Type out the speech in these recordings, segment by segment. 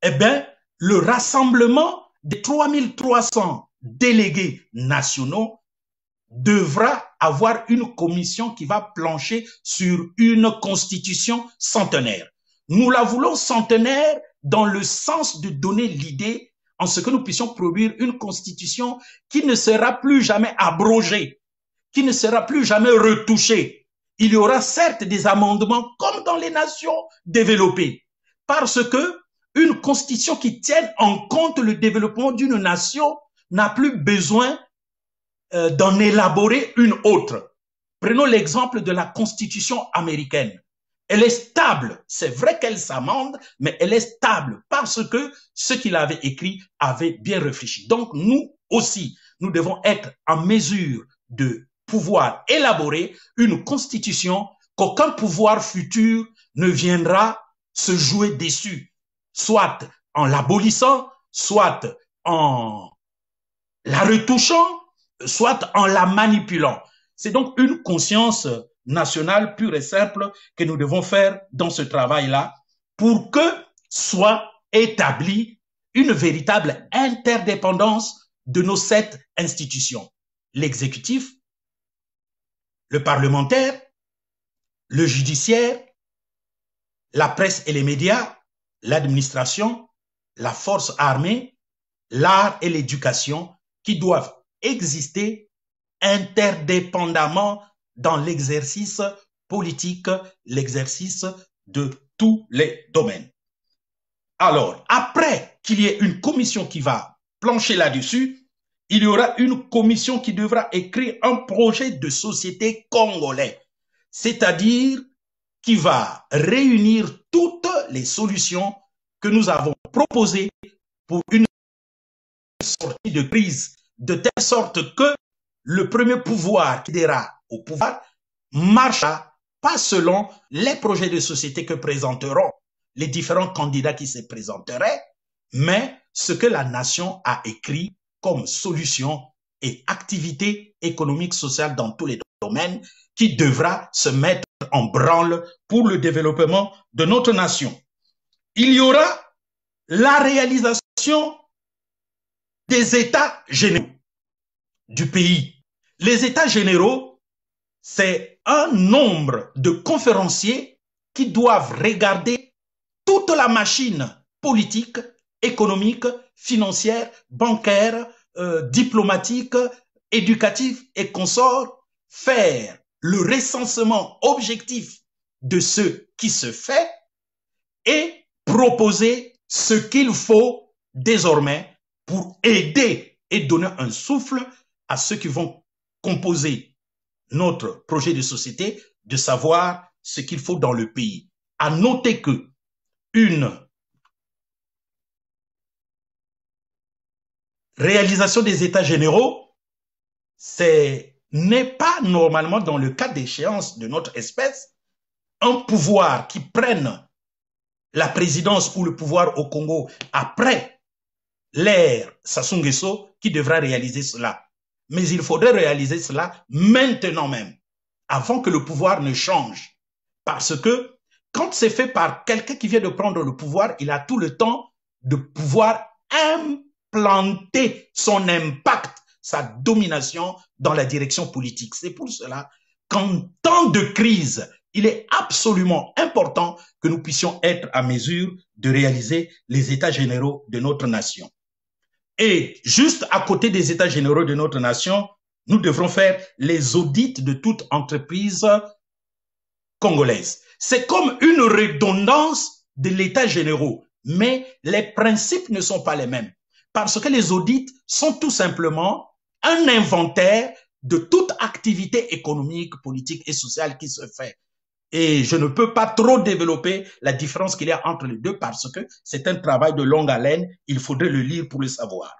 eh bien, le rassemblement des 3300 délégués nationaux devra avoir une commission qui va plancher sur une constitution centenaire. Nous la voulons centenaire dans le sens de donner l'idée en ce que nous puissions produire une constitution qui ne sera plus jamais abrogée, qui ne sera plus jamais retouchée. Il y aura certes des amendements comme dans les nations développées, parce que une constitution qui tienne en compte le développement d'une nation n'a plus besoin d'en élaborer une autre. Prenons l'exemple de la Constitution américaine. Elle est stable. C'est vrai qu'elle s'amende, mais elle est stable parce que ceux qui l'avaient écrit avaient bien réfléchi. Donc, nous aussi, nous devons être en mesure de pouvoir élaborer une constitution qu'aucun pouvoir futur ne viendra se jouer dessus, soit en l'abolissant, soit en la retouchant, soit en la manipulant. C'est donc une conscience nationale pure et simple que nous devons faire dans ce travail-là pour que soit établie une véritable interdépendance de nos 7 institutions. L'exécutif, le parlementaire, le judiciaire, la presse et les médias, l'administration, la force armée, l'art et l'éducation qui doivent exister interdépendamment dans l'exercice politique, l'exercice de tous les domaines. Alors, après qu'il y ait une commission qui va plancher là-dessus, il y aura une commission qui devra écrire un projet de société congolais, c'est-à-dire qui va réunir toutes les solutions que nous avons proposées pour une sortie de crise, de telle sorte que le premier pouvoir qui ira au pouvoir marchera pas selon les projets de société que présenteront les différents candidats qui se présenteraient, mais ce que la nation a écrit comme solution et activité économique, sociale dans tous les domaines qui devra se mettre en branle pour le développement de notre nation. Il y aura la réalisation des états généraux du pays. Les états généraux, c'est un nombre de conférenciers qui doivent regarder toute la machine politique, économique, financière, bancaire, diplomatique, éducative et consorts, faire le recensement objectif de ce qui se fait et proposer ce qu'il faut désormais pour aider et donner un souffle à ceux qui vont composer notre projet de société, de savoir ce qu'il faut dans le pays. À noter que une réalisation des états généraux, n'est pas normalement dans le cas d'échéance de notre espèce un pouvoir qui prenne la présidence ou le pouvoir au Congo après l'ère Sassou Nguesso qui devra réaliser cela. Mais il faudrait réaliser cela maintenant même, avant que le pouvoir ne change. Parce que quand c'est fait par quelqu'un qui vient de prendre le pouvoir, il a tout le temps de pouvoir implanter son impact, sa domination dans la direction politique. C'est pour cela qu'en temps de crise, il est absolument important que nous puissions être à mesure de réaliser les états généraux de notre nation. Et juste à côté des états généraux de notre nation, nous devrons faire les audits de toute entreprise congolaise. C'est comme une redondance de l'état généraux, mais les principes ne sont pas les mêmes. Parce que les audits sont tout simplement un inventaire de toute activité économique, politique et sociale qui se fait. Et je ne peux pas trop développer la différence qu'il y a entre les deux parce que c'est un travail de longue haleine. Il faudrait le lire pour le savoir.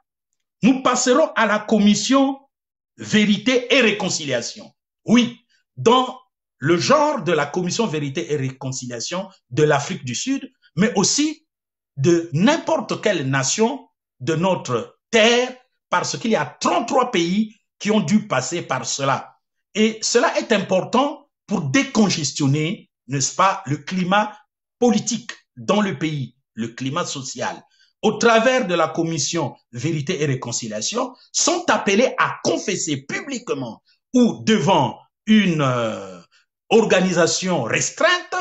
Nous passerons à la commission Vérité et Réconciliation. Oui, dans le genre de la commission Vérité et Réconciliation de l'Afrique du Sud, mais aussi de n'importe quelle nation de notre terre, parce qu'il y a 33 pays qui ont dû passer par cela. Et cela est important pour décongestionner, n'est-ce pas, le climat politique dans le pays. le climat social, au travers de la commission Vérité et Réconciliation, sont appelés à confesser publiquement ou devant une organisation restreinte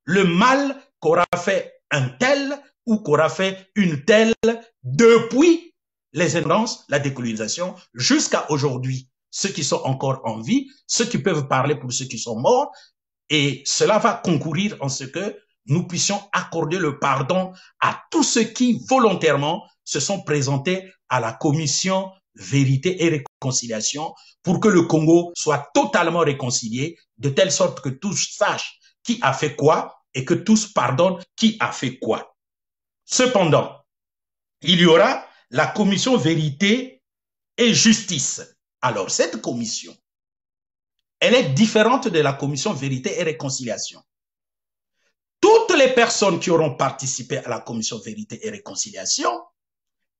le mal qu'aura fait un tel ou qu'aura fait une telle depuis les indépendances, la décolonisation, jusqu'à aujourd'hui. Ceux qui sont encore en vie, ceux qui peuvent parler pour ceux qui sont morts, et cela va concourir en ce que nous puissions accorder le pardon à tous ceux qui volontairement se sont présentés à la commission Vérité et Réconciliation pour que le Congo soit totalement réconcilié, de telle sorte que tous sachent qui a fait quoi et que tous pardonnent qui a fait quoi. Cependant, il y aura la commission Vérité et Justice. Alors, cette commission, elle est différente de la commission Vérité et Réconciliation. Toutes les personnes qui auront participé à la commission Vérité et Réconciliation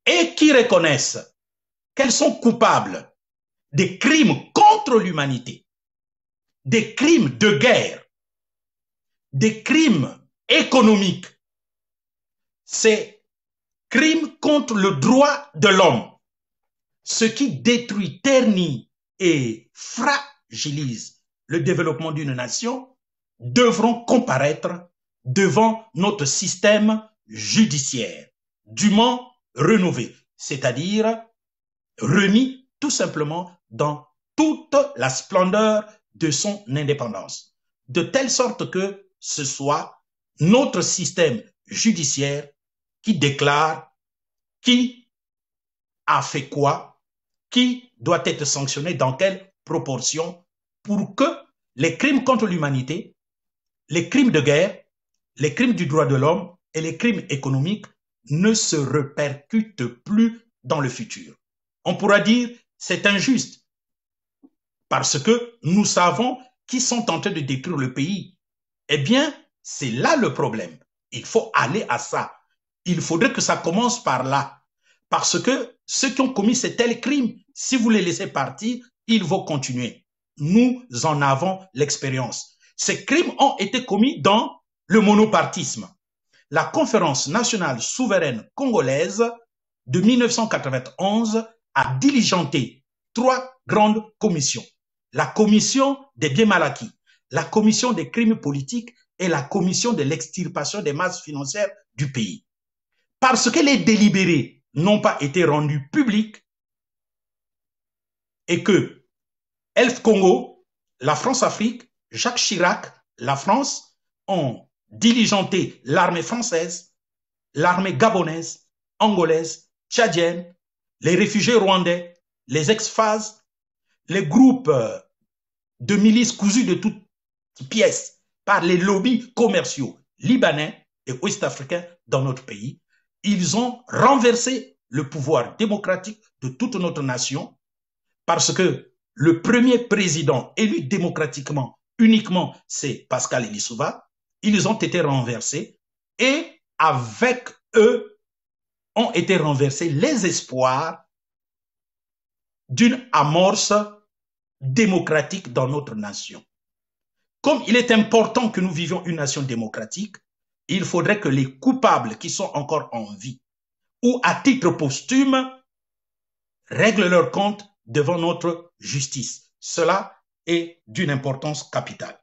et qui reconnaissent qu'elles sont coupables des crimes contre l'humanité, des crimes de guerre, des crimes économiques, c'est crimes contre le droit de l'homme, ce qui détruit, ternit et fragilise le développement d'une nation, devront comparaître devant notre système judiciaire, dûment rénové, c'est-à-dire remis tout simplement dans toute la splendeur de son indépendance, de telle sorte que ce soit notre système judiciaire qui déclare qui a fait quoi, qui doit être sanctionné dans quelle proportion, pour que les crimes contre l'humanité, les crimes de guerre, les crimes du droit de l'homme et les crimes économiques ne se répercutent plus dans le futur. On pourra dire c'est injuste parce que nous savons qui sont tentés de détruire le pays. Eh bien, c'est là le problème. Il faut aller à ça. Il faudrait que ça commence par là. Parce que ceux qui ont commis ces tels crimes, si vous les laissez partir, ils vont continuer. Nous en avons l'expérience. Ces crimes ont été commis dans le monopartisme. La conférence nationale souveraine congolaise de 1991 a diligenté 3 grandes commissions. La commission des biens mal acquis, la commission des crimes politiques et la commission de l'extirpation des masses financières du pays. Parce que les délibérés n'ont pas été rendus publics et que Elf Congo, la France-Afrique, Jacques Chirac, la France ont diligenté l'armée française, l'armée gabonaise, angolaise, tchadienne, les réfugiés rwandais, les ex-FAS, les groupes de milices cousues de toutes pièces par les lobbies commerciaux libanais et ouest-africains dans notre pays. Ils ont renversé le pouvoir démocratique de toute notre nation parce que le premier président élu démocratiquement uniquement, c'est Pascal Elisouva. Ils ont été renversés et avec eux ont été renversés les espoirs d'une amorce démocratique dans notre nation. Comme il est important que nous vivions une nation démocratique, il faudrait que les coupables qui sont encore en vie ou à titre posthume règlent leur compte devant notre justice. Cela est d'une importance capitale.